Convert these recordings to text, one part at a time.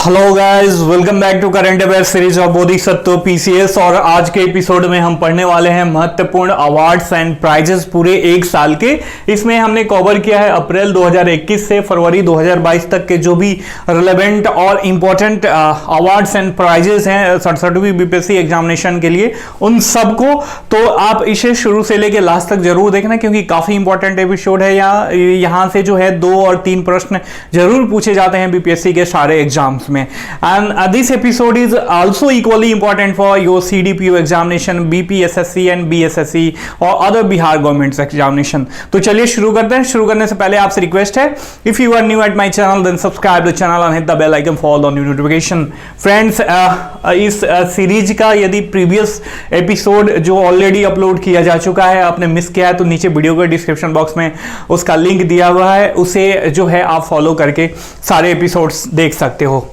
Hello guys, welcome back to current affair series of Bodhisattva PCS. और आज के episode में हम पढ़ने वाले हैं महत्वपूर्ण अवार्ड्स एंड प्राइजेस पूरे एक साल के। इसमें हमने कवर किया है अप्रैल 2021 से फरवरी 2022 तक के जो भी रिलेवेंट और इंपॉर्टेंट अवार्ड्स एंड प्राइजेस हैं 67वीं बीपीएससी एग्जामिनेशन के लिए, उन सबको। तो आप इसे शुरू से लेकर लास्ट तक जरूर देखना, क्योंकि काफी इंपॉर्टेंट एपिसोड है। यहाँ से जो है 2 और 3 प्रश्न जरूर पूछे जाते हैं बीपीएससी के सारे एग्जाम्स में। And this episode is also equally important for your CDPO examination, BPSSC and BSSC और other बिहार गवर्नमेंट एग्जामिनेशन। तो चलिए शुरू करते हैं। शुरू करने से पहले आपसे रिक्वेस्ट है, if you are new at my channel then subscribe the channel and hit the bell icon for all new notification. Friends, इस सीरीज का यदि प्रीवियस एपिसोड जो ऑलरेडी अपलोड किया जा चुका है आपने मिस किया है, तो नीचे वीडियो के डिस्क्रिप्शन बॉक्स में उसका लिंक दिया हुआ है, उसे जो है आप फॉलो करके सारे एपिसोड्स देख सकते हो।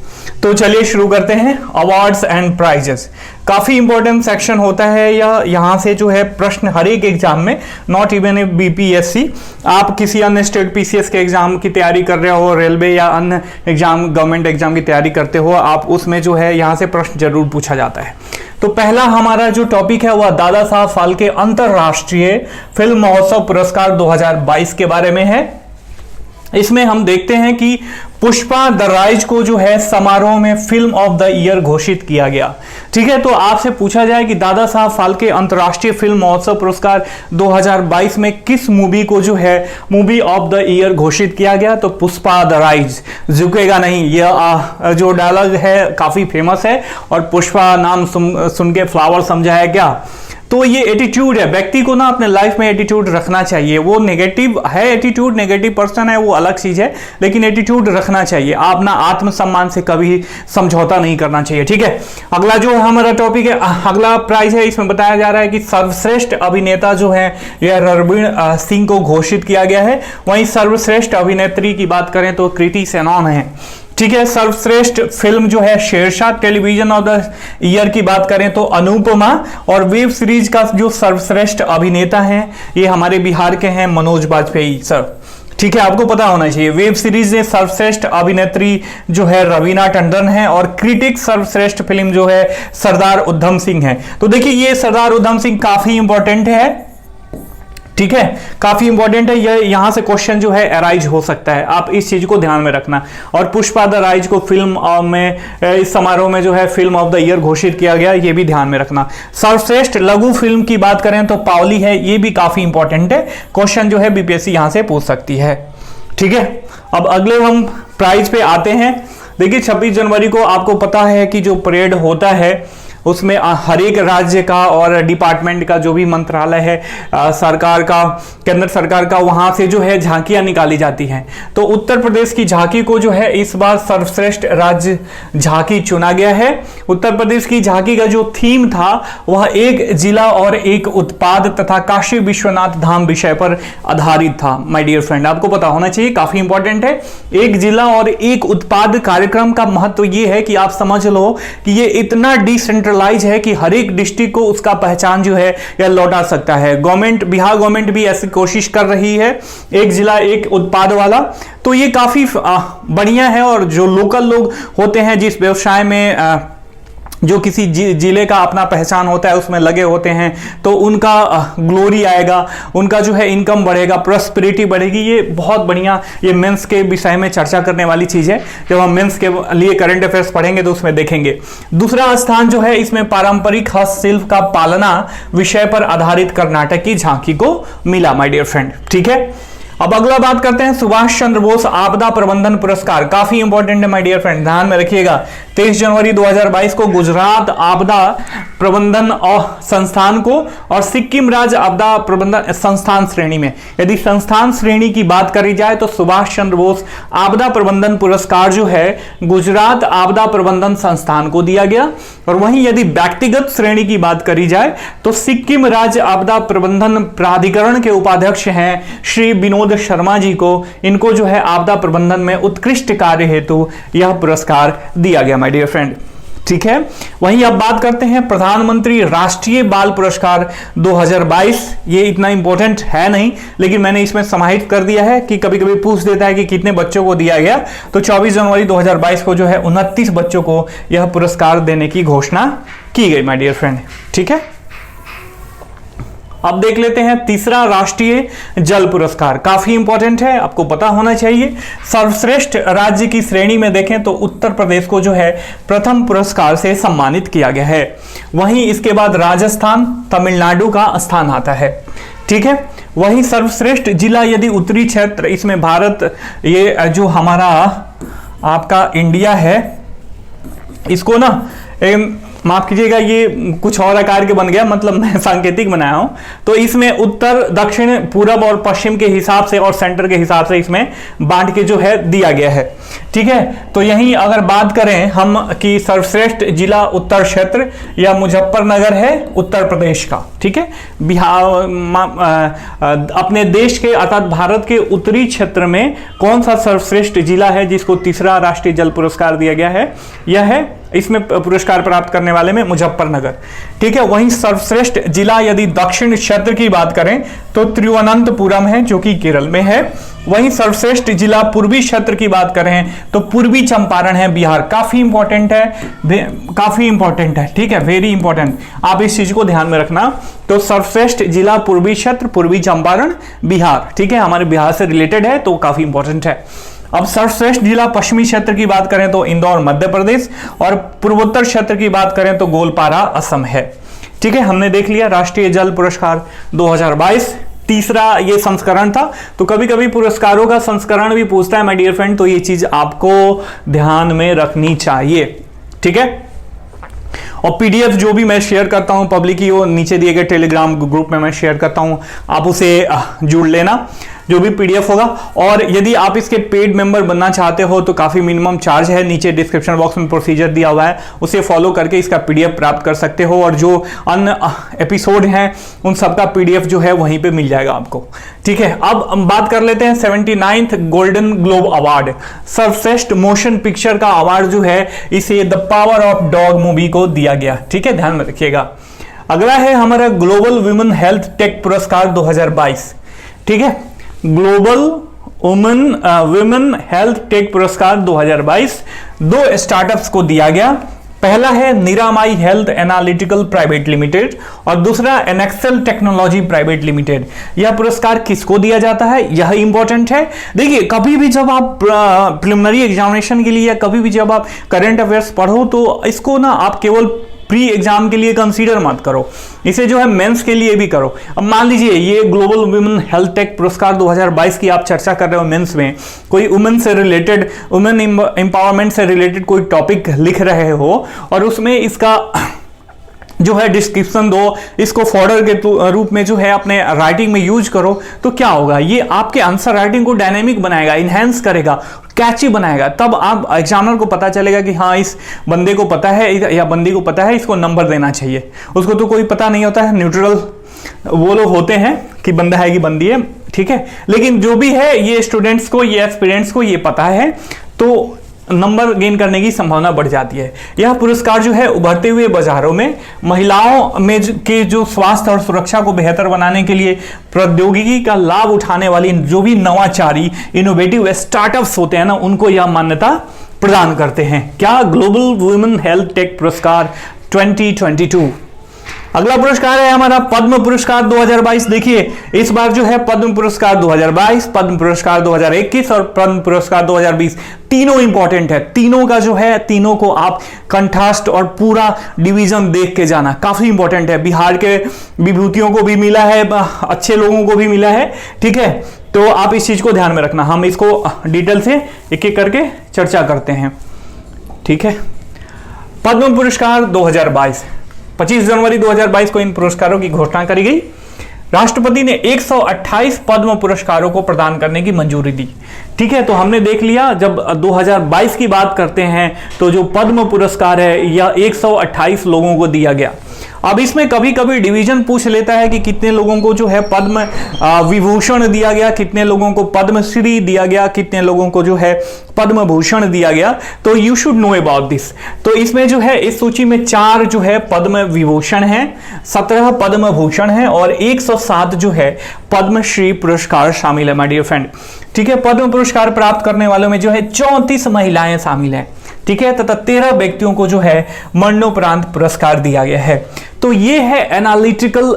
तो चलिए शुरू करते हैं। अवार्ड्स एंड प्राइजेस काफी इंपॉर्टेंट सेक्शन होता है। यहाँ से जो है प्रश्न हर एक एग्जाम में, नॉट इवन ए बीपीएससी, आप किसी अन्य स्टेट पीसीएस के एग्जाम की तैयारी कर रहे हो, रेलवे या अन्य एग्जाम गवर्नमेंट एग्जाम की तैयारी करते हो आप, उसमें जो है यहाँ से प्रश्न जरूर पूछा जाता है। तो पहला हमारा जो टॉपिक है वह दादा साहब फाल्के अंतरराष्ट्रीय फिल्म महोत्सव पुरस्कार 2022 के बारे में है। इसमें हम देखते हैं कि पुष्पा द राइज को जो है समारोह में फिल्म ऑफ द ईयर घोषित किया गया। ठीक है, तो आपसे पूछा जाए कि दादा साहब फाल्के अंतर्राष्ट्रीय फिल्म महोत्सव पुरस्कार 2022 में किस मूवी को जो है मूवी ऑफ द ईयर घोषित किया गया, तो पुष्पा द राइज, झुकेगा नहीं। यह जो डायलॉग है काफी फेमस है, और पुष्पा नाम सुन के फ्लावर समझा है क्या। तो ये एटीट्यूड है, व्यक्ति को ना अपने लाइफ में एटीट्यूड रखना चाहिए। वो नेगेटिव है, एटीट्यूड नेगेटिव पर्सन है, वो अलग चीज है, लेकिन एटीट्यूड रखना चाहिए। आप ना आत्मसम्मान से कभी समझौता नहीं करना चाहिए। ठीक है, अगला जो हमारा टॉपिक है, अगला प्राइज है, इसमें बताया जा रहा है कि सर्वश्रेष्ठ अभिनेता जो है यह रणवीर सिंह को घोषित किया गया है। वहीं सर्वश्रेष्ठ अभिनेत्री की बात करें तो कृति सेनन है। ठीक है, सर्वश्रेष्ठ फिल्म जो है Shershaah, television of the year की बात करें तो अनुपमा, और वेब सीरीज का जो सर्वश्रेष्ठ अभिनेता है ये हमारे बिहार के हैं मनोज बाजपेयी सर। ठीक है, आपको पता होना चाहिए। वेब सीरीज में सर्वश्रेष्ठ अभिनेत्री जो है रवीना टंडन है, और क्रिटिक सर्वश्रेष्ठ फिल्म जो है सरदार उधम सिंह है। तो देखिए ये सरदार उधम सिंह काफी इंपॉर्टेंट है। ठीक है, काफी इंपॉर्टेंट है, यह यहां से क्वेश्चन जो है अराइज हो सकता है, आप इस चीज को ध्यान में रखना। और पुष्पा द राइज को फिल्म में इस समारोह में जो है फिल्म ऑफ द ईयर घोषित किया गया, ये भी ध्यान में रखना। सर्वश्रेष्ठ लघु फिल्म की बात करें तो पावली है, ये भी काफी इंपॉर्टेंट है, क्वेश्चन जो है बीपीएससी यहां से पूछ सकती है। ठीक है, अब अगले हम प्राइज पे आते हैं। देखिए 26 जनवरी को आपको पता है कि जो परेड होता है उसमें हर एक राज्य का और डिपार्टमेंट का जो भी मंत्रालय है सरकार का, केंद्र सरकार का, वहां से जो है झांकियां निकाली जाती हैं। तो उत्तर प्रदेश की झांकी को जो है इस बार सर्वश्रेष्ठ राज्य झांकी चुना गया है। उत्तर प्रदेश की झांकी का जो थीम था वह एक जिला और एक उत्पाद तथा काशी विश्वनाथ धाम विषय पर आधारित था। माय डियर फ्रेंड, आपको पता होना चाहिए, काफी इंपॉर्टेंट है। एक जिला और एक उत्पाद कार्यक्रम का महत्व यह है कि आप समझ लो कि ये इतना डिसेंट्रलाइज है कि हर एक डिस्ट्रिक्ट को उसका पहचान जो है यह लौटा सकता है। गवर्नमेंट, बिहार गवर्नमेंट भी ऐसी कोशिश कर रही है, एक जिला एक उत्पाद वाला। तो ये काफी बढ़िया है, और जो लोकल लोग होते हैं जिस व्यवसाय में जो किसी जिले का अपना पहचान होता है उसमें लगे होते हैं, तो उनका ग्लोरी आएगा, उनका जो है इनकम बढ़ेगा, प्रॉस्पेरिटी बढ़ेगी। ये बहुत बढ़िया, ये मेंस के विषय में चर्चा करने वाली चीज है। जब हम मेंस के लिए करंट अफेयर्स पढ़ेंगे तो उसमें देखेंगे। दूसरा स्थान जो है इसमें पारंपरिक हस्तशिल्प का पालना विषय पर आधारित कर्नाटक की झांकी को मिला। माय डियर फ्रेंड, ठीक है। अब अगला बात करते हैं सुभाष चंद्र बोस आपदा प्रबंधन पुरस्कार, काफी इंपॉर्टेंट है माय डियर फ्रेंड, ध्यान में रखिएगा। 23 जनवरी 2022 को गुजरात आपदा प्रबंधन और संस्थान को और सिक्किम राज्य आपदा प्रबंधन संस्थान श्रेणी में, यदि संस्थान श्रेणी की बात करी जाए तो सुभाष चंद्र बोस आपदा प्रबंधन पुरस्कार जो है गुजरात आपदा प्रबंधन संस्थान को दिया गया। और वहीं यदि व्यक्तिगत श्रेणी की बात करी जाए तो सिक्किम राज्य आपदा प्रबंधन प्राधिकरण के उपाध्यक्ष हैं श्री विनोद शर्मा जी को, इनको जो है आपदा प्रबंधन में उत्कृष्ट कार्य हेतु यह पुरस्कार दिया गया। माय डियर फ्रेंड, ठीक है। वहीं अब बात करते हैं प्रधानमंत्री राष्ट्रीय बाल पुरस्कार 2022। ये इतना इंपॉर्टेंट है नहीं, लेकिन मैंने इसमें समाहित कर दिया है कि कभी कभी पूछ देता है कि कितने बच्चों को दिया गया। तो 24 जनवरी 2022 को जो है 29 बच्चों को यह पुरस्कार देने की घोषणा की गई माय डियर फ्रेंड। ठीक है, अब देख लेते हैं तीसरा राष्ट्रीय जल पुरस्कार। काफी इंपॉर्टेंट है, आपको पता होना चाहिए। सर्वश्रेष्ठ राज्य की श्रेणी में देखें तो उत्तर प्रदेश को जो है प्रथम पुरस्कार से सम्मानित किया गया है। वहीं इसके बाद राजस्थान, तमिलनाडु का स्थान आता है। ठीक है, वहीं सर्वश्रेष्ठ जिला यदि उत्तरी क्षेत्र, इसमें भारत, ये जो हमारा आपका इंडिया है, इसको ना माफ कीजिएगा, ये कुछ और आकार के बन गया, मतलब मैं सांकेतिक बनाया हूं। तो इसमें उत्तर, दक्षिण, पूरब और पश्चिम के हिसाब से और सेंटर के हिसाब से इसमें बांट के जो है दिया गया है। ठीक है, तो यहीं अगर बात करें हम कि सर्वश्रेष्ठ जिला उत्तर क्षेत्र या मुजफ्फरनगर है उत्तर प्रदेश का। ठीक है, बिहार, अपने देश के अर्थात भारत के उत्तरी क्षेत्र में कौन सा सर्वश्रेष्ठ जिला है जिसको तीसरा राष्ट्रीय जल पुरस्कार दिया गया है? यह है, इसमें पुरस्कार प्राप्त करने वाले में मुजफ्फरनगर। ठीक है, वहीं सर्वश्रेष्ठ जिला यदि दक्षिण क्षेत्र की बात करें तो तिरुवनंतपुरम है जो कि केरल में है। वहीं सर्वश्रेष्ठ जिला पूर्वी क्षेत्र की बात करें तो पूर्वी चंपारण है, बिहार। काफी इंपॉर्टेंट है, काफी इंपॉर्टेंट है। ठीक है, वेरी इंपॉर्टेंट, आप इस चीज को ध्यान में रखना। तो सर्वश्रेष्ठ जिला पूर्वी क्षेत्र, पूर्वी चंपारण, बिहार। ठीक है, हमारे बिहार से रिलेटेड है तो काफी इंपॉर्टेंट है। अब सर्वश्रेष्ठ जिला पश्चिमी क्षेत्र की बात करें तो इंदौर मध्य प्रदेश, और पूर्वोत्तर क्षेत्र की बात करें तो गोलपारा असम है। ठीक है, हमने देख लिया राष्ट्रीय जल पुरस्कार 2022, तीसरा ये संस्करण था। तो कभी कभी पुरस्कारों का संस्करण भी पूछता है माय डियर फ्रेंड, तो ये चीज आपको ध्यान में रखनी चाहिए। ठीक है, और पीडीएफ जो भी मैं शेयर करता हूं पब्लिक की, वो नीचे दिए गए टेलीग्राम ग्रुप में मैं शेयर करता हूं, आप उसे जुड़ लेना, जो भी पीडीएफ होगा। और यदि आप इसके पेड मेंबर बनना चाहते हो तो काफी मिनिमम चार्ज है, नीचे डिस्क्रिप्शन बॉक्स में प्रोसीजर दिया हुआ है, उसे फॉलो करके इसका पीडीएफ प्राप्त कर सकते हो। और जो अन्य एपिसोड हैं उन सबका पीडीएफ जो है वहीं पे मिल जाएगा आपको। ठीक है, अब हम बात कर लेते हैं 79th गोल्डन ग्लोब अवार्ड। सर्वश्रेष्ठ मोशन पिक्चर का अवार्ड जो है इसे the power of dog movie को दिया गया। ठीक है, ध्यान में रखिएगा। अगला है हमारा ग्लोबल वुमेन हेल्थ टेक पुरस्कार 2022। ठीक है, ग्लोबल वुमेन हेल्थ टेक पुरस्कार 2022 दो स्टार्टअप्स को दिया गया। पहला है निरामाई हेल्थ एनालिटिकल प्राइवेट लिमिटेड और दूसरा एनेक्सेल टेक्नोलॉजी प्राइवेट लिमिटेड। यह पुरस्कार किसको दिया जाता है, यह इंपॉर्टेंट है। देखिए, कभी भी जब आप प्रिलिमिनरी एग्जामिनेशन के लिए या कभी भी जब आप करंट अफेयर्स पढ़ो तो इसको ना आप केवल प्री एग्जाम के लिए कंसीडर मत करो, इसे जो है मेंस के लिए भी करो। अब मान लीजिए ये ग्लोबल वुमेन हेल्थ टेक पुरस्कार 2022 की आप चर्चा कर रहे हो, मेंस में कोई वुमेन से रिलेटेड, वुमेन एम्पावरमेंट से रिलेटेड कोई टॉपिक लिख रहे हो और उसमें इसका जो है डिस्क्रिप्शन दो, इसको फॉर्डर के रूप में जो है अपने राइटिंग में यूज करो, तो क्या होगा, ये आपके आंसर राइटिंग को डायनेमिक बनाएगा, इनहेंस करेगा, कैची बनाएगा। तब आप एग्जामिनर को पता चलेगा कि हाँ इस बंदे को पता है या बंदी को पता है, इसको नंबर देना चाहिए। उसको तो कोई पता नहीं होता है, न्यूट्रल वो लोग होते हैं कि बंदा है कि बंदी है। ठीक है, लेकिन जो भी है ये स्टूडेंट्स को, ये एस्पिरेंट्स को ये पता है, तो नंबर गेन करने की संभावना बढ़ जाती है। यह पुरस्कार जो है उभरते हुए बाजारों में महिलाओं में के जो स्वास्थ्य और सुरक्षा को बेहतर बनाने के लिए प्रौद्योगिकी का लाभ उठाने वाली जो भी नवाचारी इनोवेटिव स्टार्टअप्स होते हैं ना, उनको यह मान्यता प्रदान करते हैं। क्या, ग्लोबल वुमेन हेल्थ टेक पुरस्कार 2022। अगला पुरस्कार है हमारा पद्म पुरस्कार 2022। देखिए, इस बार जो है पद्म पुरस्कार 2022, पद्म पुरस्कार 2021 और पद्म पुरस्कार 2020 तीनों इंपॉर्टेंट है। तीनों का जो है, तीनों को आप कंट्रास्ट और पूरा डिवीजन देख के जाना, काफी इंपॉर्टेंट है। बिहार के विभूतियों को भी मिला है, अच्छे लोगों को भी मिला है। ठीक है, तो आप इस चीज को ध्यान में रखना, हम इसको डिटेल से एक एक करके चर्चा करते हैं। ठीक है, पद्म पुरस्कार 2022, 25 जनवरी 2022 को इन पुरस्कारों की घोषणा करी गई। राष्ट्रपति ने 128 पद्म पुरस्कारों को प्रदान करने की मंजूरी दी। ठीक है, तो हमने देख लिया, जब 2022 की बात करते हैं तो जो पद्म पुरस्कार है यह 128 लोगों को दिया गया। अब इसमें कभी कभी डिवीजन पूछ लेता है कि कितने लोगों को जो है पद्म विभूषण दिया गया, कितने लोगों को पद्मश्री दिया गया, कितने लोगों को जो है पद्म भूषण दिया गया। तो you should know about this. तो इसमें जो है इस सूची में 4 जो है पद्म विभूषण है, 17 पद्म भूषण है और 107 जो है पद्मश्री पुरस्कार शामिल है माय डियर फ्रेंड। ठीक है, पद्म पुरस्कार प्राप्त करने वालों में जो है 34 महिलाएं शामिल हैं। ठीक है, तथा 13 व्यक्तियों को जो है मरणोपरांत पुरस्कार दिया गया है। तो ये है एनालिटिकल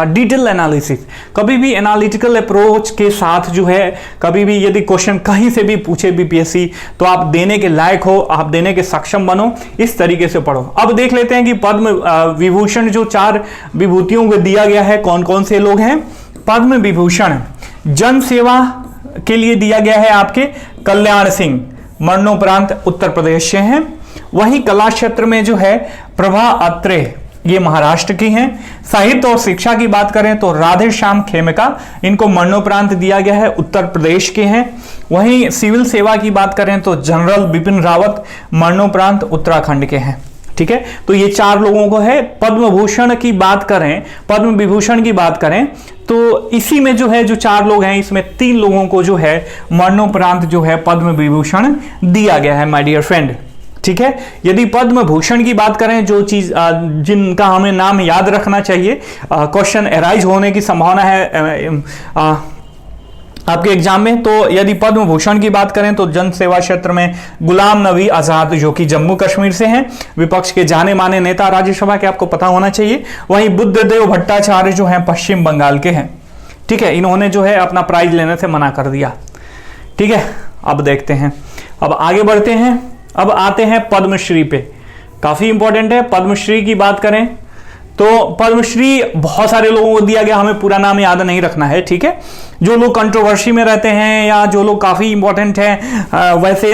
डिटेल एनालिसिस। कभी भी एनालिटिकल अप्रोच के साथ जो है कभी भी यदि क्वेश्चन कहीं से भी पूछे बीपीएससी तो आप देने के लायक हो, आप देने के सक्षम बनो, इस तरीके से पढ़ो। अब देख लेते हैं कि पद्म विभूषण जो 4 विभूतियों को दिया गया है कौन कौन से लोग हैं। पद्म विभूषण जन सेवा के लिए दिया गया है आपके कल्याण सिंह, मरणोपरांत उत्तर प्रदेश से हैं। वहीं कला क्षेत्र में जो है प्रभा अत्रे, ये महाराष्ट्र की हैं। साहित्य और शिक्षा की बात करें तो राधे श्याम खेमका, इनको मरणोपरांत दिया गया है, उत्तर प्रदेश के हैं। वहीं सिविल सेवा की बात करें तो जनरल बिपिन रावत, मरणोपरांत उत्तराखंड के हैं। ठीक है, तो ये 4 लोगों को है। पद्म भूषण की बात करें, पद्म विभूषण की बात करें तो इसी में जो है जो 4 लोग हैं इसमें 3 लोगों को जो है मरणोपरांत जो है पद्म विभूषण दिया गया है माय डियर फ्रेंड। ठीक है, यदि पद्म भूषण की बात करें जो चीज जिनका हमें नाम याद रखना चाहिए, क्वेश्चन अराइज होने की संभावना है आपके एग्जाम में, तो यदि पद्म भूषण की बात करें तो जन सेवा क्षेत्र में गुलाम नबी आजाद जो कि जम्मू कश्मीर से हैं, विपक्ष के जाने माने नेता राज्यसभा के, आपको पता होना चाहिए। वहीं बुद्धदेव भट्टाचार्य जो हैं पश्चिम बंगाल के हैं। ठीक है, इन्होंने जो है अपना प्राइज लेने से मना कर दिया। ठीक है, अब देखते हैं, अब आगे बढ़ते हैं। अब आते हैं पद्मश्री पे, काफी इंपॉर्टेंट है। पद्मश्री की बात करें तो पद्मश्री बहुत सारे लोगों को दिया गया, हमें पूरा नाम याद नहीं रखना है। ठीक है, जो लोग कंट्रोवर्सी में रहते हैं या जो लोग काफी इंपॉर्टेंट हैं, वैसे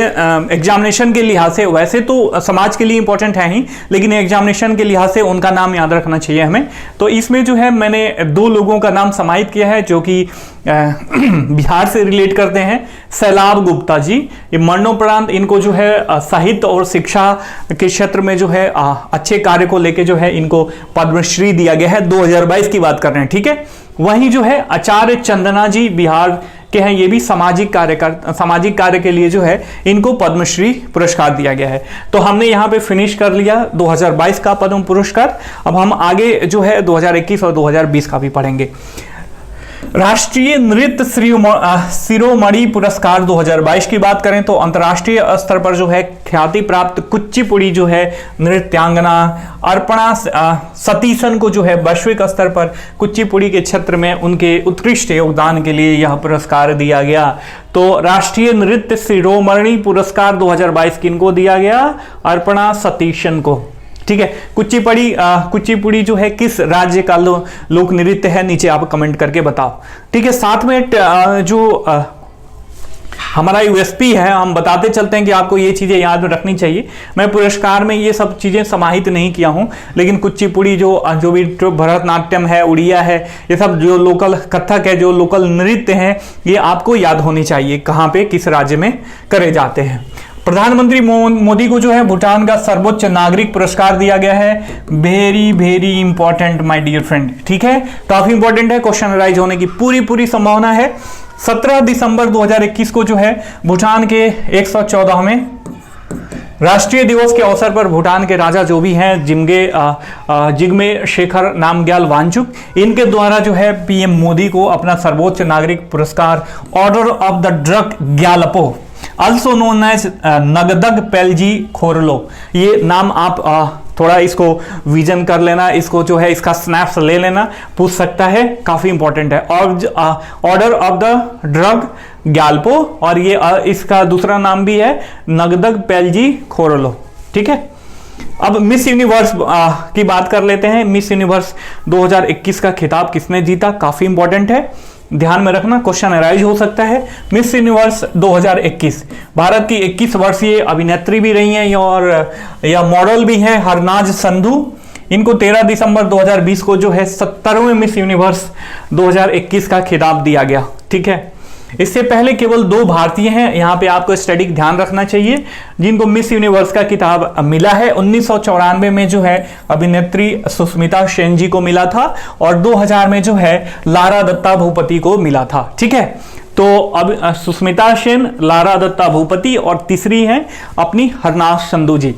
एग्जामिनेशन के लिहाज से, वैसे तो समाज के लिए इंपॉर्टेंट है ही, लेकिन एग्जामिनेशन के लिहाज से उनका नाम याद रखना चाहिए हमें। तो इसमें जो है मैंने 2 लोगों का नाम समाहित किया है जो कि बिहार से रिलेट करते हैं। सैलाब गुप्ता जी, ये मरणोपरांत इनको जो है साहित्य और शिक्षा के क्षेत्र में जो है अच्छे कार्य को लेके जो है इनको पद्मश्री दिया गया है। 2022 की बात कर रहे हैं। ठीक है, वहीं जो है आचार्य चंदना जी बिहार के हैं, ये भी सामाजिक कार्य के लिए जो है इनको पद्मश्री पुरस्कार दिया गया है। तो हमने यहाँ पे फिनिश कर लिया 2022 का पद्म पुरस्कार। अब हम आगे जो है 2021 और 2020 का भी पढ़ेंगे। राष्ट्रीय नृत्य शिरोमणि पुरस्कार 2022 की बात करें तो अंतर्राष्ट्रीय स्तर पर जो है ख्याति प्राप्त कुचिपुड़ी जो है नृत्यांगना अर्पणा सतीशन को जो है वैश्विक स्तर पर कुचिपुड़ी के क्षेत्र में उनके उत्कृष्ट योगदान के लिए यह पुरस्कार दिया गया। तो राष्ट्रीय नृत्य शिरोमणि पुरस्कार 2022 किनको दिया गया? अर्पणा सतीशन को। ठीक है, कुचिपुड़ी जो है किस राज्य का लोक नृत्य है, नीचे आप कमेंट करके बताओ। ठीक है, साथ में जो हमारा यूएसपी है हम बताते चलते हैं कि आपको ये चीजें याद रखनी चाहिए। मैं पुरस्कार में ये सब चीजें समाहित नहीं किया हूं, लेकिन कुचिपुड़ी जो भी भरतनाट्यम है, उड़िया है, ये सब जो लोकल कथक है, जो लोकल नृत्य हैं, ये आपको याद होनी चाहिए कहाँ पे किस राज्य में करे जाते हैं। प्रधानमंत्री मोदी को जो है भूटान का सर्वोच्च नागरिक पुरस्कार दिया गया है। Very very important my dear friend. ठीक है, काफी इंपॉर्टेंट है, क्वेश्चन राइज होने की पूरी संभावना है। 17 दिसंबर 2021 को जो है भूटान के 114वें राष्ट्रीय दिवस के अवसर पर भूटान के राजा जो भी हैं जिग्मे शेखर नामग्याल वांगचुक, इनके द्वारा जो है पीएम मोदी को अपना सर्वोच्च नागरिक पुरस्कार order of the drug Gyalpo also known as नगदग पेलजी Khorlo, ये नाम आप थोड़ा इसको विजन कर लेना, इसको जो है इसका स्नैप्स ले लेना, पूछ सकता है, काफी इंपॉर्टेंट है। Order of the drug Gyalpo, और ये इसका दूसरा नाम भी है नगदग पेलजी खोरलो। ठीक है, अब मिस यूनिवर्स की बात कर लेते हैं। मिस यूनिवर्स 2021 का खिताब किसने जीता? काफी इंपॉर्टेंट है, ध्यान में रखना, क्वेश्चन अराइज हो सकता है। मिस यूनिवर्स 2021 भारत की 21 वर्षीय अभिनेत्री भी रही हैं और यह मॉडल भी हैं, हरनाज संधू। इनको 13 दिसंबर 2020 को जो है 70वें मिस यूनिवर्स 2021 का खिताब दिया गया। ठीक है, इससे पहले केवल 2 भारतीय हैं, यहां पे आपको स्टडी ध्यान रखना चाहिए, जिनको मिस यूनिवर्स का खिताब मिला है। 1994 में जो है अभिनेत्री सुष्मिता सेन जी को मिला था और 2000 में जो है लारा दत्ता भूपति को मिला था। ठीक है, तो अब सुष्मिता सेन, लारा दत्ता भूपति और तीसरी है अपनी हरनाज संधू जी।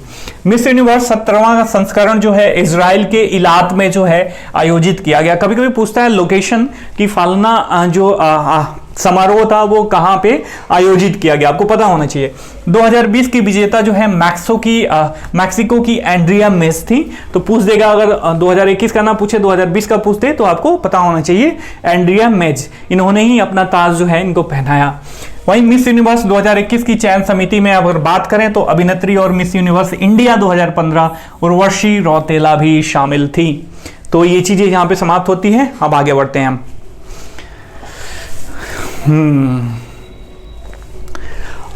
मिस यूनिवर्स 17वां संस्करण जो है इजराइल के इलात में जो है आयोजित किया गया। कभी कभी पूछता है लोकेशन की फालना जो समारोह था वो कहां पे आयोजित किया गया, आपको पता होना चाहिए। 2020 की विजेता जो है मैक्सिको की एंड्रिया मेज थी, तो पूछ देगा अगर 2021 का ना पूछे 2020 का पूछते तो आपको पता होना चाहिए एंड्रिया मेज, इन्होंने ही अपना ताज जो है इनको पहनाया। वहीं मिस यूनिवर्स 2021 की चयन समिति में अगर बात करें तो अभिनेत्री और miss universe India 2015 Urvashi Rautela भी शामिल थी। तो ये चीजें यहां पे समाप्त होती है। अब आगे बढ़ते हैं हम।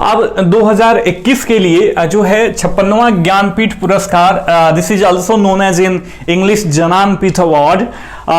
अब 2021 के लिए जो है 56वां ज्ञानपीठ पुरस्कार, this is also known as in English Jnanpith award,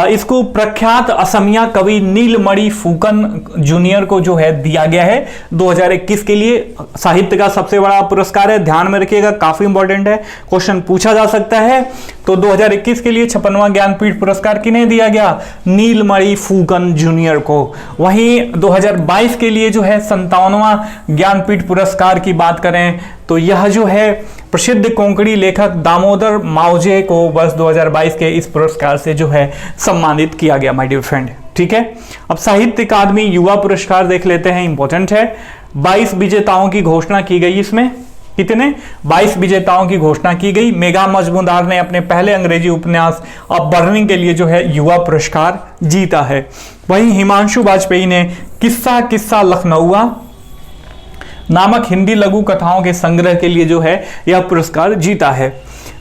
इसको प्रख्यात असमिया कवि नीलमणि फुकन जूनियर को जो है दिया गया है 2021 के लिए। साहित्य का सबसे बड़ा पुरस्कार है, ध्यान में रखिएगा, काफी इंपॉर्टेंट है, क्वेश्चन पूछा जा सकता है। तो 2021 के लिए 56वां ज्ञानपीठ पुरस्कार किन्हें दिया गया? नीलमणि फुकन जूनियर को। वहीं 2022 के लिए जो है 57वां ज्ञानपीठ पुरस्कार की बात करें तो यह जो है प्रसिद्ध कोंकणी लेखक दामोदर मावजे को वर्ष 2022 के इस पुरस्कार से जो है सम्मानित किया गया माय डियर फ्रेंड। ठीक है, अब साहित्य अकादमी युवा पुरस्कार देख लेते हैं, इंपॉर्टेंट है। 22 विजेताओं की घोषणा की गई, इसमें कितने 22 विजेताओं की घोषणा की गई। मेघा मजमुदार ने अपने पहले अंग्रेजी उपन्यास अब बर्निंग के लिए जो है युवा पुरस्कार जीता है। वहीं हिमांशु वाजपेयी ने किस्सा लखनऊआ नामक हिंदी लघु कथाओं के संग्रह के लिए जो है यह पुरस्कार जीता है।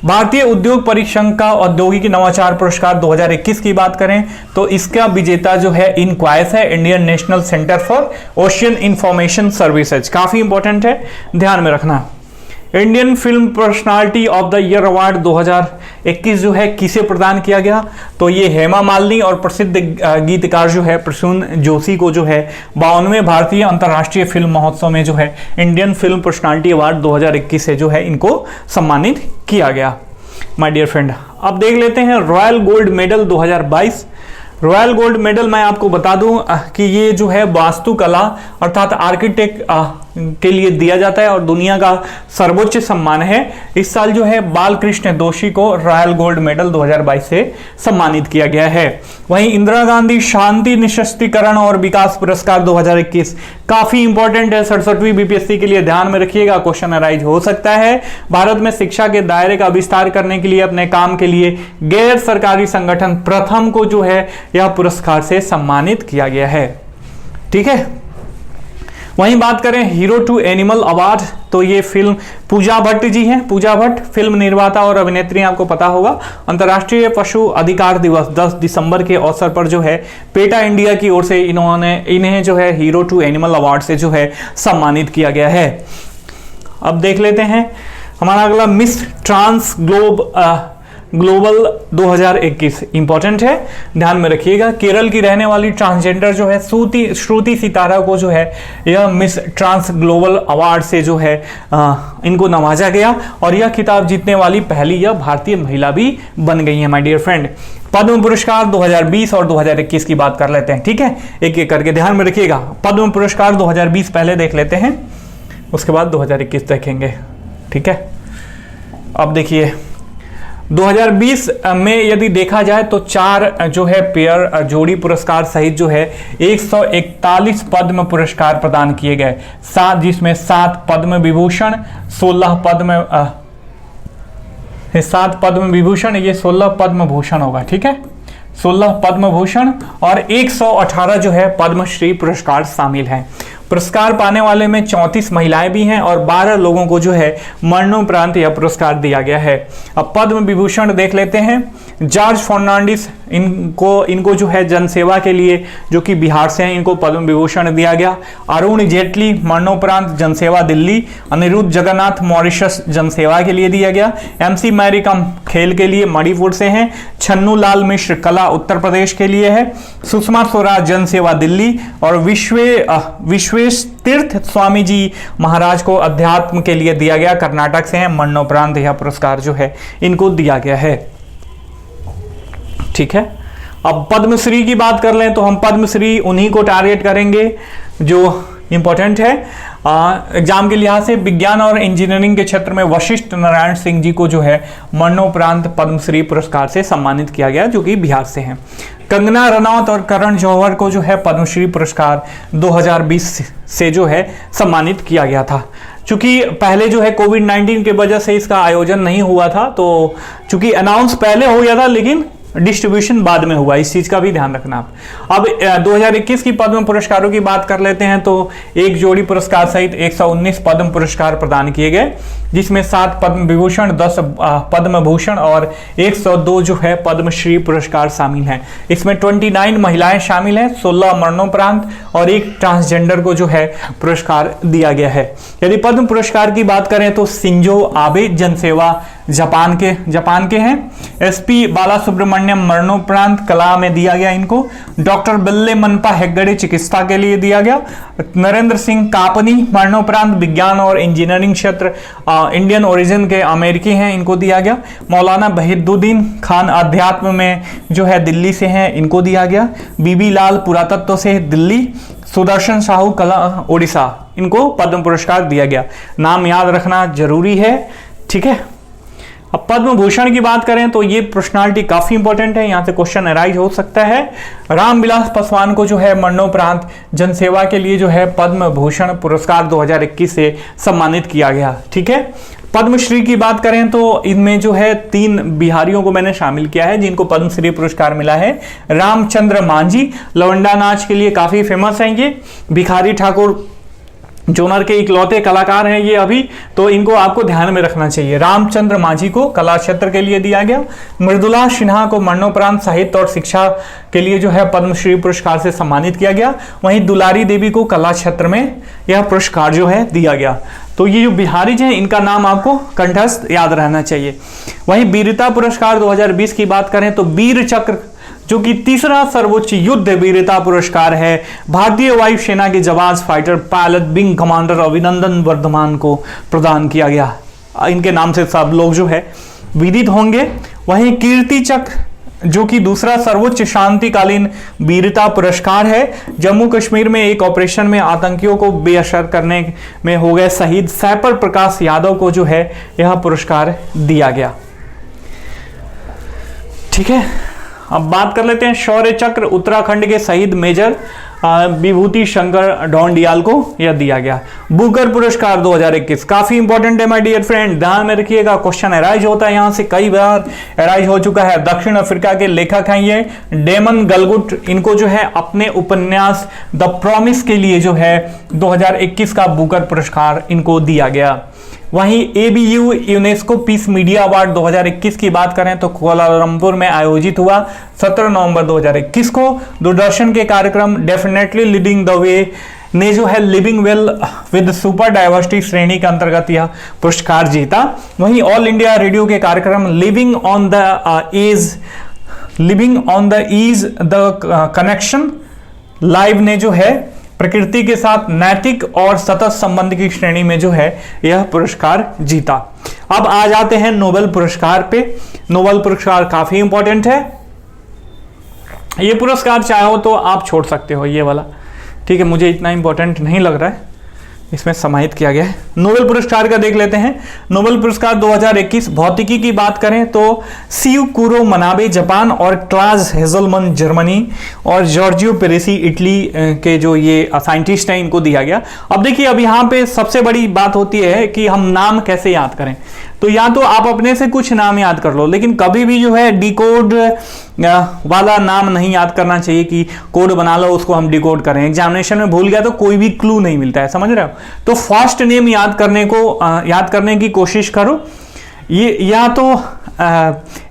भारतीय उद्योग परिसंघ का औद्योगिक नवाचार पुरस्कार 2021 की बात करें तो इसका विजेता जो है इनक्वाइस है, Indian national centre for ocean information services, काफी इंपॉर्टेंट है, ध्यान में रखना। Indian film personality of the year award 2021 जो है किसे प्रदान किया गया? तो ये हेमा मालिनी और प्रसिद्ध गीतकार जो है प्रसून जोशी को जो है 52वें भारतीय अंतर्राष्ट्रीय फिल्म महोत्सव में जो है इंडियन फिल्म पर्सनालिटी अवार्ड 2021 से जो है इनको सम्मानित किया गया माय डियर फ्रेंड। अब देख लेते हैं royal gold medal 2022। Royal gold medal मैं आपको बता दूं कि ये जो है वास्तुकला अर्थात आर्किटेक्ट के लिए दिया जाता है और दुनिया का सर्वोच्च सम्मान है। इस साल जो है बालकृष्ण दोषी को रॉयल गोल्ड मेडल 2022 से सम्मानित किया गया है। वहीं इंदिरा गांधी शांति निशस्त्रीकरण और विकास पुरस्कार 2021 काफी इंपॉर्टेंट है, 67वीं बीपीएससी के लिए, ध्यान में रखिएगा, क्वेश्चन अराइज हो सकता है। भारत में शिक्षा के दायरे का विस्तार करने के लिए अपने काम के लिए गैर सरकारी संगठन प्रथम को जो है यह पुरस्कार से सम्मानित किया गया है। ठीक है, वहीं बात करें हीरो टू एनिमल अवार्ड तो ये फिल्म पूजा भट्ट जी हैं। पूजा भट्ट फिल्म निर्माता और अभिनेत्री, आपको पता होगा। अंतर्राष्ट्रीय पशु अधिकार दिवस 10 दिसंबर के अवसर पर जो है पेटा इंडिया की ओर से इन्हें जो है हीरो टू एनिमल अवार्ड से जो है सम्मानित किया गया है। अब देख लेते हैं हमारा अगला मिस ट्रांस ग्लोबल 2021, इंपॉर्टेंट है, ध्यान में रखिएगा। केरल की रहने वाली ट्रांसजेंडर जो है श्रुति सितारा को जो है यह मिस ट्रांस ग्लोबल अवार्ड से जो है इनको नवाजा गया और यह खिताब जीतने वाली पहली यह भारतीय महिला भी बन गई है माय डियर फ्रेंड। पद्म पुरस्कार 2020 और 2021 की बात कर लेते हैं। ठीक है, एक एक करके ध्यान में रखिएगा। पद्म पुरस्कार 2020 पहले देख लेते हैं, उसके बाद 2021 देखेंगे। ठीक है, अब देखिए 2020 में यदि देखा जाए तो 4 जो है पेयर जोड़ी पुरस्कार सहित जो है 141 पद्म पुरस्कार प्रदान किए गए, 7 जिसमें 7 पद्म विभूषण, 16 पद्म विभूषण, ये 16 पद्म भूषण होगा। ठीक है, 16 पद्म भूषण और 118 जो है पद्मश्री पुरस्कार शामिल हैं। पुरस्कार पाने वाले में 34 महिलाएं भी हैं और 12 लोगों को जो है मरणोपरांत यह पुरस्कार दिया गया है। अब पद्म विभूषण देख लेते हैं। जॉर्ज फर्नांडिस, इनको जो है जनसेवा के लिए, जो कि बिहार से हैं, इनको पद्म विभूषण दिया गया। अरुण जेटली मरणोपरांत जनसेवा दिल्ली। अनिरुद्ध जगन्नाथ मॉरिशस जनसेवा के लिए दिया गया। MC मैरी कॉम खेल के लिए मणिपुर से हैं। छन्नू लाल मिश्र कला उत्तर प्रदेश के लिए है। सुषमा स्वराज जनसेवा दिल्ली। और विश्वेश तीर्थ स्वामी जी महाराज को अध्यात्म के लिए दिया गया, कर्नाटक से हैं। मरणोपरांत यह पुरस्कार जो है इनको दिया गया है। ठीक है, अब पद्मश्री की बात कर लें तो हम पद्मश्री उन्हीं को टारगेट करेंगे जो इंपॉर्टेंट है एग्जाम के लिहाज से। विज्ञान और इंजीनियरिंग के क्षेत्र में वशिष्ठ नारायण सिंह जी को जो है मरणोपरांत पद्मश्री पुरस्कार से सम्मानित किया गया, जो कि बिहार से हैं। कंगना रनौत और करण जौहर को जो है पद्मश्री पुरस्कार 2020 से जो है सम्मानित किया गया था। चूंकि पहले जो है कोविड-19 की वजह से इसका आयोजन नहीं हुआ था, तो चूंकि अनाउंस पहले हो गया था लेकिन डिस्ट्रीब्यूशन बाद में हुआ, इस चीज का भी ध्यान रखना आप। अब 2021 की पद्म पुरस्कारों की बात कर लेते हैं तो एक जोड़ी पुरस्कार सहित 119 पद्म पुरस्कार प्रदान किए गए, जिसमें 7 पद्म विभूषण, 10 पद्म भूषण और 102 जो है पद्मश्री पुरस्कार शामिल हैं। इसमें 29 महिलाएं शामिल हैं, 16 मरणोपरांत और 1 ट्रांसजेंडर को जो है पुरस्कार दिया गया है। यदि पद्म पुरस्कार की बात करें तो शिंजो आबे जनसेवा जापान के हैं। SP बाला सुब्रमण्यम मरणोपरांत कला में दिया गया इनको। डॉक्टर बिल्ले मनपा हेगड़े चिकित्सा के लिए दिया गया। नरेंद्र सिंह कापनी मरणोपरांत विज्ञान और इंजीनियरिंग क्षेत्र, इंडियन ओरिजिन के अमेरिकी हैं, इनको दिया गया। मौलाना बहिदुद्दीन खान अध्यात्म में जो है दिल्ली से हैं, इनको दिया गया। बीबी लाल पुरातत्व से दिल्ली। सुदर्शन साहू कला ओडिशा, इनको पद्म पुरस्कार दिया गया। नाम याद रखना जरूरी है। ठीक है, अब पद्म भूषण की बात करें तो ये पर्सनालिटी काफी इंपॉर्टेंट है, यहां से क्वेश्चन अराइज हो सकता है। रामविलास पासवान को जो है मरणोपरांत जनसेवा के लिए जो है पद्म भूषण पुरस्कार 2021 से सम्मानित किया गया। ठीक है, पद्मश्री की बात करें तो इनमें जो है 3 बिहारियों को मैंने शामिल किया है जिनको पद्मश्री पुरस्कार मिला है। रामचंद्र मांझी लवंडा नाच के लिए काफी फेमस हैं ये। भिखारी ठाकुर जोनर के इकलौते कलाकार हैं ये अभी, तो इनको आपको ध्यान में रखना चाहिए। रामचंद्र मांझी को कला क्षेत्र के लिए दिया गया। मृदुला सिन्हा को मरणोपरांत साहित्य और शिक्षा के लिए जो है पद्मश्री पुरस्कार से सम्मानित किया गया। वहीं दुलारी देवी को कला क्षेत्र में यह पुरस्कार जो है दिया गया। तो ये जो बिहारी हैं इनका नाम आपको कंठस्थ याद रहना चाहिए। वहीं वीरता पुरस्कार 2020 की बात करें तो वीर चक्र, जो कि तीसरा सर्वोच्च युद्ध वीरता पुरस्कार है, भारतीय वायुसेना के जवान fighter pilot wing commander Abhinandan Varthaman को प्रदान किया गया। इनके नाम से सब लोग जो है विदित होंगे। वहीं कीर्ति चक्र, जो कि दूसरा सर्वोच्च शांतिकालीन वीरता पुरस्कार है, जम्मू कश्मीर में एक ऑपरेशन में आतंकियों को बेअसर करने में हो गए शहीद सैपर प्रकाश यादव को जो है यह पुरस्कार दिया गया। ठीक है, अब बात कर लेते हैं शौर्य चक्र, उत्तराखंड के शहीद मेजर विभूति शंकर ढोंडियाल को यह दिया गया। बुकर पुरस्कार 2021 काफी इंपॉर्टेंट है माय डियर फ्रेंड, ध्यान में रखिएगा, क्वेश्चन अराइज होता है, यहां से कई बार अराइज हो चुका है। दक्षिण अफ्रीका के लेखक हैं ये डेमन गलगुट, इनको जो है अपने उपन्यास द प्रॉमिस के लिए जो है 2021 का बुकर पुरस्कार इनको दिया गया। वहीं ABU UNESCO peace media award 2021 की बात करें तो कोलालमपुर में आयोजित हुआ 17 नवंबर 2021 को। दूरदर्शन के कार्यक्रम डेफिनेटली लीडिंग द वे ने जो है living well with super diversity श्रेणी के अंतर्गत यह पुरस्कार जीता। वहीं ऑल इंडिया रेडियो के कार्यक्रम living on the edge the connection live ने जो है प्रकृति के साथ नैतिक और सतत संबंध की श्रेणी में जो है यह पुरस्कार जीता। अब आ जाते हैं नोबेल पुरस्कार पे। नोबेल पुरस्कार काफी इंपॉर्टेंट है, ये पुरस्कार चाहो तो आप छोड़ सकते हो ये वाला, ठीक है, मुझे इतना इंपॉर्टेंट नहीं लग रहा है, इसमें समाहित किया गया है। नोबेल पुरस्कार का देख लेते हैं। नोबेल पुरस्कार 2021 भौतिकी की बात करें तो सीयू कुरो मनाबे जापान और क्लास हेजलमन जर्मनी और जॉर्जियो पेरेसी इटली के जो ये साइंटिस्ट हैं इनको दिया गया। अब देखिए, अब यहाँ पे सबसे बड़ी बात होती है कि हम नाम कैसे याद करें। तो या तो आप अपने से कुछ नाम याद कर लो, लेकिन कभी भी जो है डिकोड वाला नाम नहीं याद करना चाहिए कि कोड बना लो उसको हम डिकोड करें। एग्जामिनेशन में भूल गया तो कोई भी क्लू नहीं मिलता है, समझ रहे हो। तो फर्स्ट नेम याद करने की कोशिश करो। ये या तो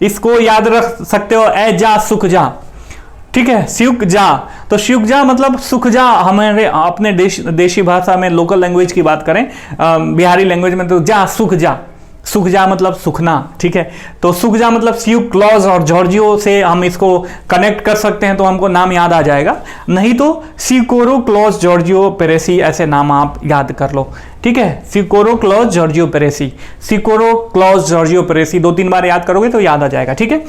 इसको याद रख सकते हो एजा सुखजा, ठीक है, सुखजा। तो सुखजा मतलब सुखजा, हमारे अपने देशी भाषा में लोकल लैंग्वेज की बात करें, बिहारी लैंग्वेज में तो जा सुखजा, सुखजा मतलब सुखना, ठीक है। तो सुखजा मतलब स्यू क्लॉज और जॉर्जियो से हम इसको कनेक्ट कर सकते हैं तो हमको नाम याद आ जाएगा। नहीं तो सिकोरो क्लॉज जॉर्जियो पेरेसी ऐसे नाम आप याद कर लो, ठीक है। सिकोरो क्लॉज जॉर्जियो पेरेसी, सिकोरो क्लॉज जॉर्जियो पेरेसी 2-3 बार याद करोगे तो याद आ जाएगा, ठीक है।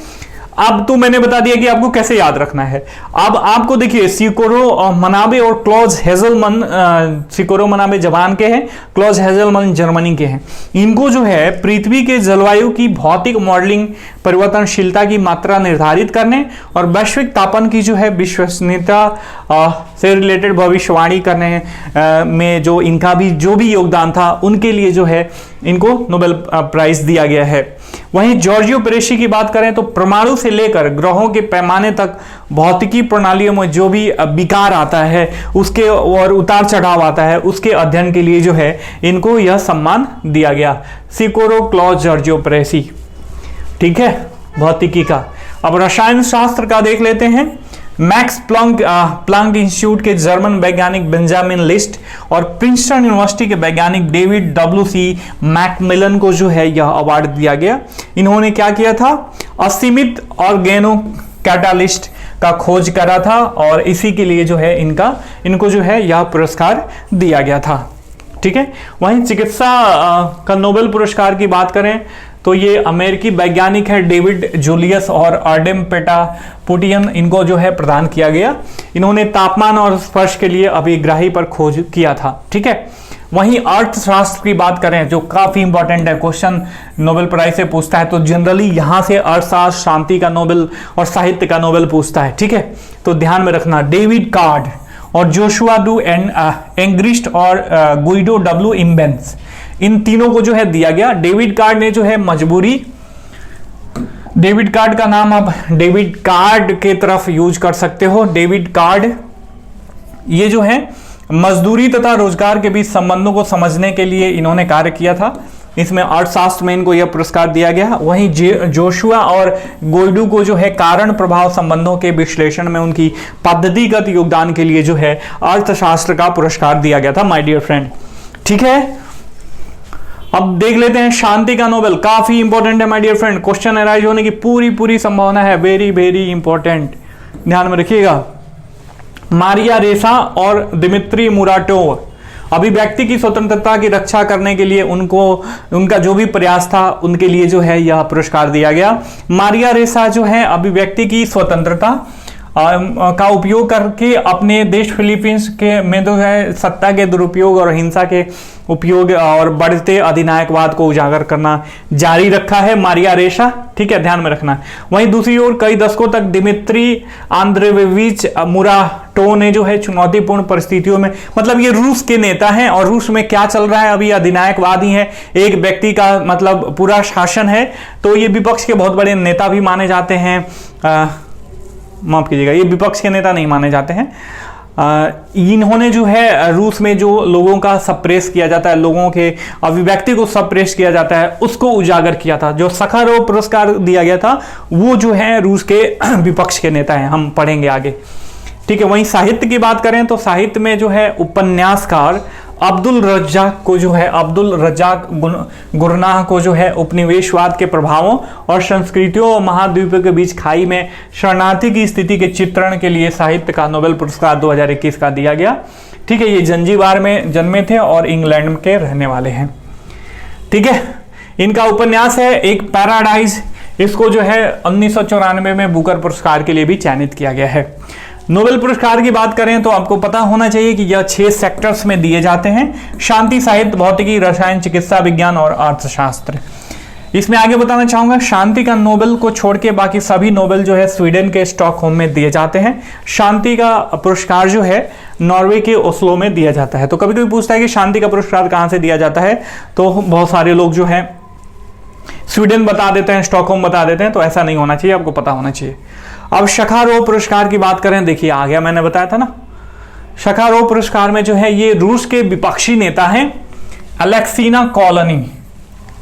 अब तो मैंने बता दिया कि आपको कैसे याद रखना है। अब आपको देखिए सिकोरो मनाबे और क्लॉज हेजलमन, सिकोरो मनाबे जापान के हैं, क्लॉज हेजलमन जर्मनी के हैं। इनको जो है पृथ्वी के जलवायु की भौतिक मॉडलिंग, परिवर्तनशीलता की मात्रा निर्धारित करने और वैश्विक तापमान की जो है विश्वसनीयता से रिलेटेड भविष्यवाणी करने में जो इनका भी जो भी योगदान था उनके लिए जो है इनको नोबेल प्राइज दिया गया है। वहीं जॉर्जियो पेरेसी की बात करें तो परमाणु से लेकर ग्रहों के पैमाने तक भौतिकी प्रणालियों में जो भी विकार आता है उसके और उतार चढ़ाव आता है उसके अध्ययन के लिए जो है इनको यह सम्मान दिया गया, सिकोरो क्लॉज जॉर्जियो पेरेसी, ठीक है, भौतिकी का। अब रसायन शास्त्र का देख लेते हैं। मैक्स प्लांक इंस्टीट्यूट के जर्मन वैज्ञानिक बेंजामिन लिस्ट और प्रिंसटन यूनिवर्सिटी के वैज्ञानिक डेविड W.C. मैकमिलन को जो है यह अवार्ड दिया गया। इन्होंने क्या किया था, असीमित ऑर्गेनो कैटालिस्ट का खोज करा था और इसी के लिए जो है इनको जो है यह पुरस्कार दिया गया था, ठीक है। वहीं चिकित्सा का नोबेल पुरस्कार की बात करें तो ये अमेरिकी वैज्ञानिक है डेविड जूलियस और आर्डेम पेटापुटियन, इनको जो है प्रदान किया गया। इन्होंने तापमान और स्पर्श के लिए अभिग्राही पर खोज किया था, ठीक है। वहीं अर्थशास्त्र की बात करें जो काफी इंपॉर्टेंट है, क्वेश्चन नोबेल प्राइज से पूछता है तो जनरली यहां से अर्थशास्त्र, शांति का नोबेल और साहित्य का नोबेल पूछता है, ठीक है। तो ध्यान में रखना डेविड कार्ड और जोशुआ डू एंग्रिस्ट और गुइडो W. इम्बेंस, इन तीनों को जो है दिया गया। डेविड कार्ड ने जो है मजबूरी, डेविड कार्ड का नाम आप डेविड कार्ड के तरफ यूज कर सकते हो। डेविड कार्ड ये जो है मजदूरी तथा रोजगार के बीच संबंधों को समझने के लिए इन्होंने कार्य किया था। इसमें अर्थशास्त्र में इनको यह पुरस्कार दिया गया। वहीं जोशुआ और गोइडू को जो है कारण प्रभाव संबंधों के विश्लेषण में उनकी पद्धतिगत योगदान के लिए जो है अर्थशास्त्र का पुरस्कार दिया गया था, माय डियर फ्रेंड, ठीक है। अब देख लेते हैं शांति का नोबेल, काफी इंपॉर्टेंट है my dear friend, question arise होने की पूरी संभावना है, वेरी वेरी इंपॉर्टेंट, ध्यान में रखिएगा। मारिया रेसा और दिमित्री मुराटोव, अभिव्यक्ति की स्वतंत्रता की रक्षा करने के लिए उनका जो भी प्रयास था उनके लिए जो है यह पुरस्कार दिया गया। मारिया रेसा जो है अभिव्यक्ति की स्वतंत्रता का उपयोग करके अपने देश फिलीपींस के में जो है सत्ता के दुरुपयोग और हिंसा के उपयोग और बढ़ते अधिनायकवाद को उजागर करना जारी रखा है मारिया रेसा, ठीक है, ध्यान में रखना। वहीं दूसरी ओर कई दशकों तक दिमित्री आंद्रेवेविच मुराटोव ने जो है चुनौतीपूर्ण परिस्थितियों में, मतलब ये रूस के नेता हैं और रूस में क्या चल रहा है अभी, अधिनायकवादी है, एक व्यक्ति का मतलब पूरा शासन है, तो ये विपक्ष के बहुत बड़े नेता भी माने जाते हैं। माफ कीजिएगा, ये विपक्ष के नेता नहीं माने जाते हैं। इन्होंने जो है रूस में जो लोगों का सप्रेस किया जाता है, लोगों के अभिव्यक्ति को सप्रेस किया जाता है, उसको उजागर किया था। जो सखारोव पुरस्कार दिया गया था वो जो है रूस के विपक्ष के नेता हैं, हम पढ़ेंगे आगे, ठीक है। वहीं साहित्य की बात करें तो साहित्य में जो है उपन्यासकार अब्दुल रज्जाक गुरनाह को जो है उपनिवेशवाद के प्रभावों और संस्कृतियों और महाद्वीपों के बीच खाई में शरणार्थी की स्थिति के चित्रण के लिए साहित्य का नोबेल पुरस्कार 2021 का दिया गया, ठीक है। ये जंजीबार में जन्मे थे और इंग्लैंड के रहने वाले हैं, ठीक है। इनका उपन्यास है एक पैराडाइज, इसको जो है 1994 में बुकर पुरस्कार के लिए भी चयनित किया गया है। नोबेल पुरस्कार की बात करें तो आपको पता होना चाहिए कि यह 6 सेक्टर्स में दिए जाते हैं, शांति, साहित्य, भौतिकी, रसायन, चिकित्सा विज्ञान और अर्थशास्त्र। इसमें आगे बताना चाहूंगा शांति का नोबेल को छोड़ के बाकी सभी नोबेल जो है स्वीडन के स्टॉकहोम में दिए जाते हैं। शांति का पुरस्कार जो है नॉर्वे के ओस्लो में दिया जाता है। तो कभी कभी पूछता है कि शांति का पुरस्कार कहाँ से दिया जाता है, तो बहुत सारे लोग जो है स्वीडन बता देते हैं, स्टॉकहोम बता देते हैं, तो ऐसा नहीं होना चाहिए, आपको पता होना चाहिए। अब शखारोव पुरस्कार की बात करें, देखिए आ गया, मैंने बताया था ना। शखारोव पुरस्कार में जो है ये रूस के विपक्षी नेता हैं अलेक्सीना कॉलोनी,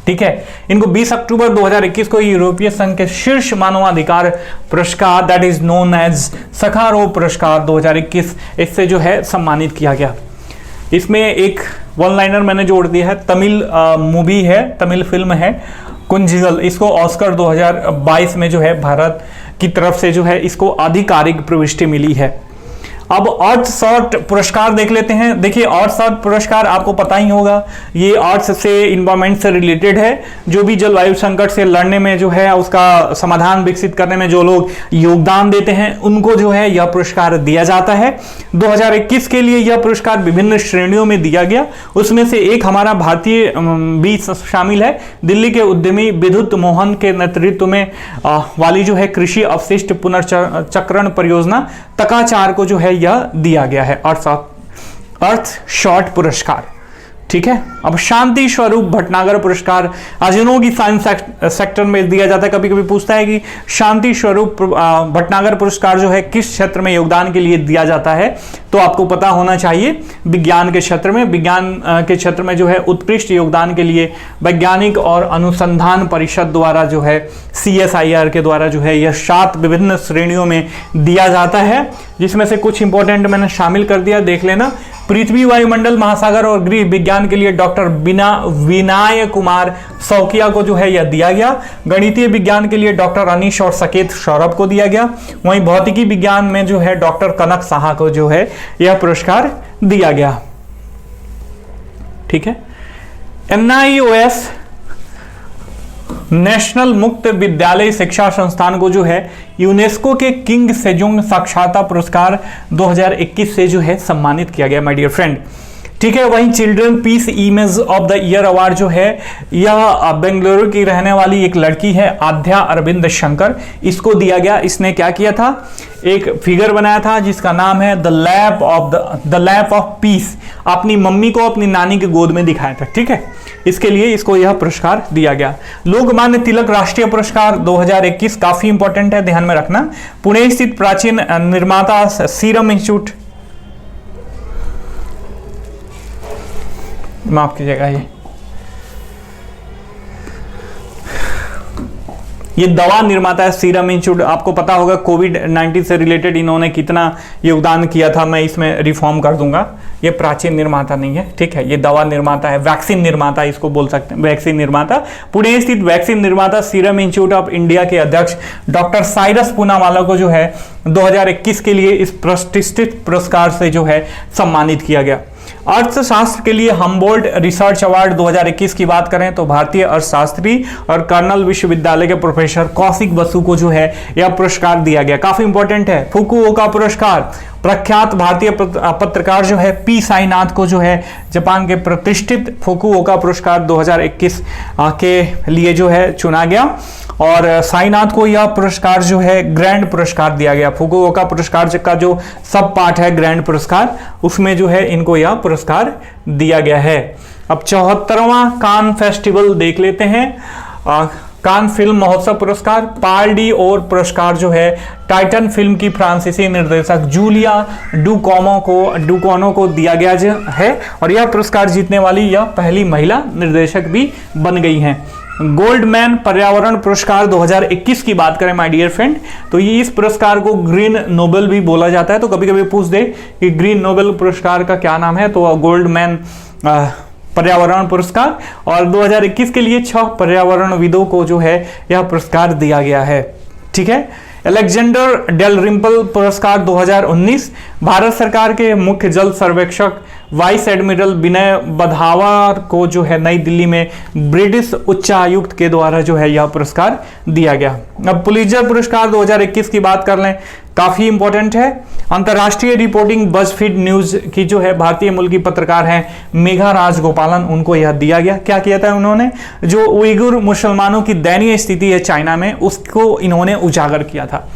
ठीक है। इनको 20 अक्टूबर 2021 को यूरोपीय संघ के शीर्ष मानवाधिकार पुरस्कार that is known as Sakharov पुरस्कार 2021 इससे जो है सम्मानित किया गया। इसमें एक वन लाइनर मैंने जोड़ दिया है, तमिल मूवी है, तमिल फिल्म है कुंजिगल, इसको ऑस्कर 2022 में जो है भारत की तरफ से जो है इसको आधिकारिक प्रविष्टि मिली है। अब अर्थशास्त्र पुरस्कार देख लेते हैं। देखिए अर्थशास्त्र पुरस्कार आपको पता ही होगा, ये अर्थ से इन्वायरमेंट से रिलेटेड है। जो भी जलवायु संकट से लड़ने में जो है उसका समाधान विकसित करने में जो लोग योगदान देते हैं उनको जो है यह पुरस्कार दिया जाता है। 2021 के लिए यह पुरस्कार विभिन्न श्रेणियों में दिया गया, उसमें से एक हमारा भारतीय भी शामिल है। दिल्ली के उद्यमी विद्युत मोहन के नेतृत्व में वाली जो है कृषि अवशिष्ट पुनर्चक्रण परियोजना तकाचार को जो है यह दिया गया है अर्थ शॉर्ट पुरस्कार, ठीक है। अब शांति स्वरूप भटनागर पुरस्कार अजनोगी साइंस सेक्टर में दिया जाता है। कभी कभी पूछता है कि शांति स्वरूप भटनागर पुरस्कार जो है किस क्षेत्र में योगदान के लिए दिया जाता है, तो आपको पता होना चाहिए विज्ञान के क्षेत्र में। विज्ञान के क्षेत्र में जो है उत्कृष्ट योगदान के लिए वैज्ञानिक और अनुसंधान परिषद द्वारा जो है CSIR के द्वारा जो है यह 7 विभिन्न श्रेणियों में दिया जाता है, जिसमें से कुछ इंपॉर्टेंट मैंने शामिल कर दिया, देख लेना। पृथ्वी, वायुमंडल, महासागर और गृह विज्ञान के लिए डॉक्टर विनय कुमार सौकिया को जो है यह दिया गया। गणितीय विज्ञान के लिए डॉक्टर अनीश और सकेत सौरभ को दिया गया। वहीं भौतिकी विज्ञान में जो है डॉक्टर कनक साहा को जो है यह पुरस्कार दिया गया, ठीक है। NIOS नेशनल मुक्त विद्यालय शिक्षा संस्थान को जो है यूनेस्को के किंग सेजोंग साक्षरता पुरस्कार 2021 से जो है सम्मानित किया गया माय डियर फ्रेंड, ठीक है। वहीं children peace image of the year award जो है यह बेंगलुरु की रहने वाली एक लड़की है आध्या अरविंद शंकर, इसको दिया गया। इसने क्या किया था, एक फिगर बनाया था जिसका नाम है द लैप ऑफ पीस। अपनी मम्मी को अपनी नानी की गोद में दिखाया था, ठीक है। इसके लिए इसको यह पुरस्कार दिया गया। लोकमान्य तिलक राष्ट्रीय पुरस्कार 2021 काफी इंपॉर्टेंट है, ध्यान में रखना। पुणे स्थित प्राचीन निर्माता सीरम इंस्टीट्यूट, माफ कीजिएगा, ये दवा निर्माता है सीरम इंस्टीट्यूट। आपको पता होगा कोविड-19 से रिलेटेड इन्होंने कितना योगदान किया था, मैं इसमें रिफॉर्म कर दूंगा। ये प्राचीन निर्माता नहीं है, ठीक है, ये दवा निर्माता है, वैक्सीन निर्माता इसको बोल सकते हैं, वैक्सीन निर्माता। पुणे स्थित वैक्सीन निर्माता सीरम इंस्टीट्यूट ऑफ इंडिया के अध्यक्ष डॉक्टर साइरस पूनावाला को जो है 2021 के लिए इस प्रतिष्ठित पुरस्कार से जो है सम्मानित किया गया। अर्थशास्त्र के लिए हम्बोल्ट रिसर्च अवार्ड 2021 की बात करें तो भारतीय अर्थशास्त्री और कर्नल विश्वविद्यालय के प्रोफेसर कौशिक बसु को जो है यह पुरस्कार दिया गया, काफी इंपॉर्टेंट है। फुकुओका पुरस्कार प्रख्यात भारतीय पत्रकार जो है पी साईनाथ को जो है जापान के प्रतिष्ठित फुकुओका पुरस्कार 2021 के लिए जो है चुना गया और साईनाथ को यह पुरस्कार जो है ग्रैंड पुरस्कार दिया गया। फुकुओका पुरस्कार का जो सब पार्ट है ग्रैंड पुरस्कार, उसमें जो है इनको यह पुरस्कार दिया गया है। अब 74वां कान फेस्टिवल देख लेते हैं। कान फिल्म महोत्सव पुरस्कार पाल डी और पुरस्कार जो है टाइटन फिल्म की फ्रांसीसी निर्देशक जूलिया डुकोनो को दिया गया है और यह पुरस्कार जीतने वाली यह पहली महिला निर्देशक भी बन गई हैं। गोल्डमैन पर्यावरण पुरस्कार 2021 की बात करें माय डियर फ्रेंड, तो ये इस पुरस्कार को ग्रीन नोबेल भी बोला जाता है। तो कभी कभी पूछ दे कि ग्रीन नोबेल पुरस्कार का क्या नाम है, तो गोल्डमैन पर्यावरण पुरस्कार, और 2021 के लिए 6 पर्यावरणविदों को जो है यह पुरस्कार दिया गया है, ठीक है। अलेक्जेंडर डेल रिम्पल पुरस्कार 2019 भारत सरकार के मुख्य जल सर्वेक्षक वाइस एडमिरल विनय बधावर को जो है नई दिल्ली में ब्रिटिश उच्चायुक्त के द्वारा जो है यह पुरस्कार दिया गया। अब पुलित्जर पुरस्कार 2021 की बात कर लें, काफी इंपॉर्टेंट है। अंतर्राष्ट्रीय रिपोर्टिंग बज़फीड न्यूज की जो है भारतीय मूल की पत्रकार हैं मेघा राजगोपालन, उनको यह दिया गया। क्या किया था उन्होंने, जो उइगुर मुसलमानों की दयनीय स्थिति है चाइना में उसको इन्होंने उजागर किया था।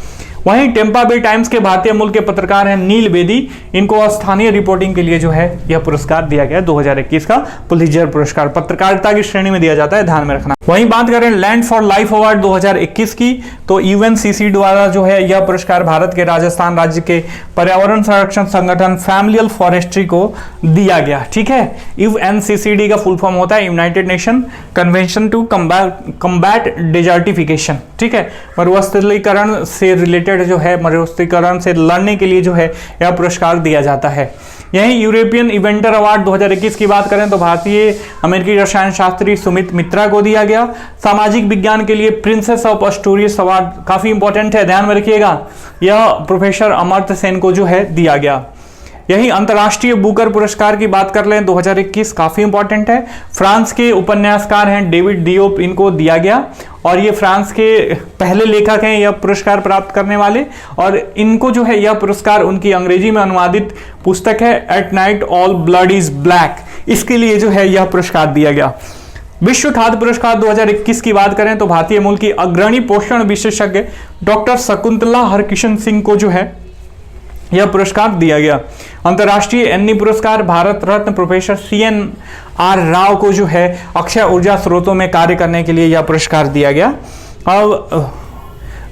वहीं टेम्पा बे टाइम्स के भारतीय मूल के पत्रकार हैं नील बेदी, इनको स्थानीय रिपोर्टिंग के लिए जो है यह पुरस्कार दिया गया 2021 का पुलित्जर पुरस्कार पत्रकारिता की श्रेणी में दिया जाता है, ध्यान में रखना। वहीं बात करें लैंड फॉर लाइफ अवार्ड 2021 की, तो यूएनसीसी द्वारा जो है यह पुरस्कार भारत के राजस्थान राज्य के पर्यावरण संरक्षण संगठन फैमिलियल फॉरेस्ट्री को दिया गया। ठीक है, यूएनसीसीडी का फुल फॉर्म होता है United Nation Convention to Combat Desertification. ठीक है, मरुस्थलीकरण से रिलेटेड जो है, मरुस्थलीकरण से लड़ने के लिए जो है यह पुरस्कार दिया जाता है। यही यूरोपियन इवेंटर अवार्ड 2021 की बात करें तो भारतीय अमेरिकी रसायन शास्त्री सुमित मित्रा को दिया गया। सामाजिक विज्ञान के लिए प्रिंसेस ऑफ अस्टूरियस अवार्ड काफी इंपॉर्टेंट है, ध्यान में रखिएगा, यह प्रोफेसर अमर्त्य सेन को जो है दिया गया। यही अंतर्राष्ट्रीय बुकर पुरस्कार की बात कर लें 2021 काफी इंपॉर्टेंट है। फ्रांस के उपन्यासकार हैं डेविड दियोप, इनको दिया गया और ये फ्रांस के पहले लेखक हैं यह पुरस्कार प्राप्त करने वाले, और इनको जो है यह पुरस्कार उनकी अंग्रेजी में अनुवादित पुस्तक है at night all blood is black, इसके लिए जो है यह पुरस्कार दिया गया। विश्व खाद्य पुरस्कार 2021 की बात करें तो भारतीय मूल की अग्रणी पोषण विशेषज्ञ डॉक्टर शकुंतला हरकिशन सिंह को जो है यह पुरस्कार दिया गया। अंतर्राष्ट्रीय एन्नी पुरस्कार भारत रत्न प्रोफेसर CNR राव को जो है अक्षय ऊर्जा स्रोतों में कार्य करने के लिए यह पुरस्कार दिया गया। अब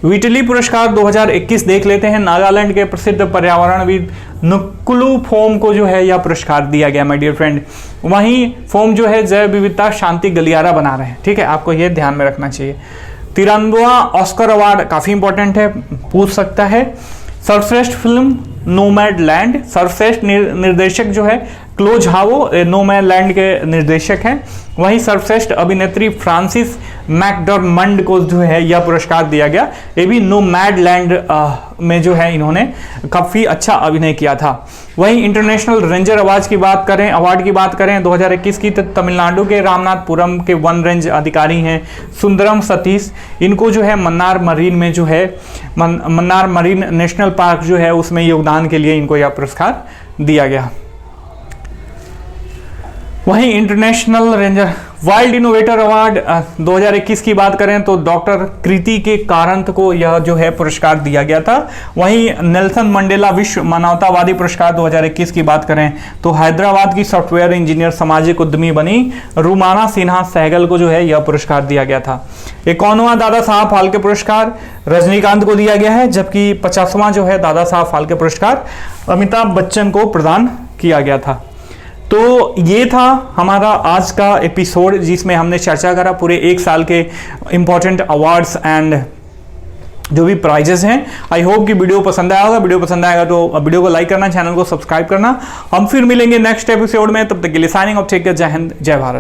विटली पुरस्कार 2021 देख लेते हैं। नागालैंड के प्रसिद्ध पर्यावरणविद नुकुलू फोम को जो है यह पुरस्कार दिया गया माय डियर फ्रेंड। वहीं फोम जो है जैव विविधता शांति गलियारा बना रहे हैं। ठीक है, आपको यह ध्यान में रखना चाहिए। 93वां ऑस्कर अवार्ड काफी इंपॉर्टेंट है, पूछ सकता है। सर्वश्रेष्ठ फिल्म नोमैडलैंड, सर्वश्रेष्ठ निर्देशक जो है क्लोज हावो नोमैडलैंड के निर्देशक हैं। वहीं सर्वश्रेष्ठ अभिनेत्री फ्रांसिस मैकडॉर्मंड को जो है यह पुरस्कार दिया गया, ये भी नोमैडलैंड में जो है इन्होंने काफी अच्छा अभिनय किया था। वहीं इंटरनेशनल रेंजर अवार्ड की बात करें 2021 की, तो तमिलनाडु के रामनाथपुरम के वन रेंज अधिकारी हैं सुंदरम सतीश, इनको जो है मन्नार मरीन में जो है मन्नार मरीन नेशनल पार्क जो है उसमें योगदान के लिए इनको यह पुरस्कार दिया गया। वहीं international ranger wild innovator award 2021 की बात करें तो डॉक्टर कृति के कारंत को यह जो है पुरस्कार दिया गया था। वहीं नेल्सन मंडेला विश्व मानवतावादी पुरस्कार 2021 की बात करें तो हैदराबाद की सॉफ्टवेयर इंजीनियर सामाजिक उद्यमी बनी रुमाना सिन्हा सहगल को जो है यह पुरस्कार दिया गया था। 51वां दादा साहब फाल्के पुरस्कार रजनीकांत को दिया गया है, जबकि 50वां जो है दादा साहब फाल्के पुरस्कार अमिताभ बच्चन को प्रदान किया गया था। तो ये था हमारा आज का एपिसोड जिसमें हमने चर्चा करा पूरे एक साल के इंपॉर्टेंट अवार्ड्स एंड जो भी प्राइजेस हैं। आई होप कि वीडियो पसंद आया होगा। वीडियो पसंद आएगा तो वीडियो को लाइक करना, चैनल को सब्सक्राइब करना। हम फिर मिलेंगे नेक्स्ट एपिसोड में, तब तक के लिए साइनिंग ऑफ, टेक केयर, जय हिंद, जय भारत।